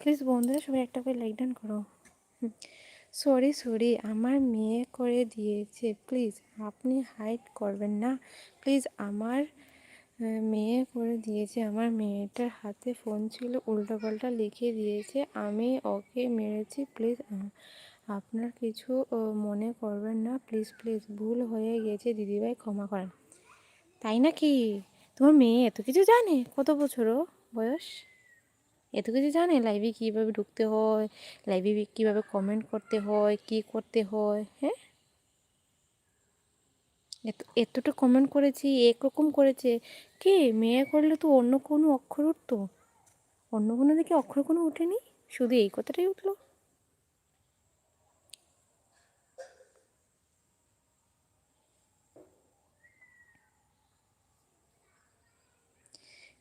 Please বন্ধুরা সবাই একটা করে লাইক ডান করো। সরি আমার মেয়ে করে দিয়েছে, প্লিজ আপনি হাইড করবেন না প্লিজ। আমার মেয়ে করে দিয়েছে, আমার মেয়েটার হাতে ফোন ছিল, উল্টোপাল্টা লিখে দিয়েছে, আমি ওকে মেরেছি, প্লিজ আপনার কিছু মনে করবেন না, প্লিজ প্লিজ ভুল হয়ে গেছে দিদিভাই, ক্ষমা করেন। তাই নাকি? তোমার মেয়ে এত কিছু জানে? কত বছরও বয়স? এত কিছু জানে লাইভে কীভাবে ঢুকতে হয়, লাইভে কীভাবে কমেন্ট করতে হয়, কি করতে হয়? হ্যাঁ, এতটা কমেন্ট করেছি, একরকম করেছে। কে মেয়ে করলে তো অন্য কোনো অক্ষর উঠতো? অন্য কোনো দিকে অক্ষর কোনো উঠেনি, শুধু এই কথাটাই উঠলো।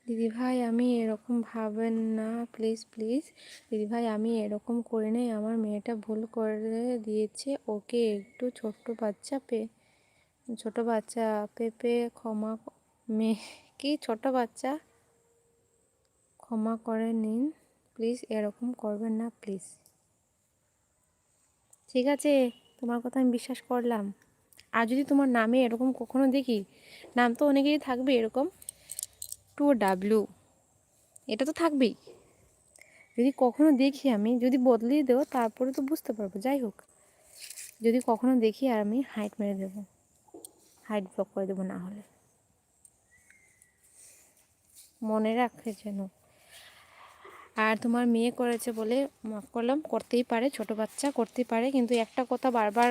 দিদিভাই আমি এরকম ভাবেন না, প্লিজ প্লিজ দিদিভাই, আমি এরকম করে নেই, আমার মেয়েটা ভুল করে দিয়েছে, ওকে একটু ছোট বাচ্চা পেপে ক্ষমা মেয়ে কি ছোট বাচ্চা ক্ষমা করে নিন প্লিজ, এরকম করবেন না প্লিজ। ঠিক আছে, তোমার কথা আমি বিশ্বাস করলাম। আর যদি তোমার নামে এরকম কখনো দেখি, নাম তো অনেকেরই থাকবে এরকম 2W, এটা তো থাকবেই। যদি কখনো দেখি আমি, যদি বদলিয়ে দেও তারপরে তো বুঝতে পারবো। যাই হোক, যদি কখনো দেখি আর আমি হাইট মেরে দেবো, হাইট ব্লক করে দেবো, না হলে মনে রাখে যেন। আর তোমার মেয়ে করেছে বলে মাফ করলাম, করতেই পারে, ছোট বাচ্চা করতেই পারে, কিন্তু একটা কথা বারবার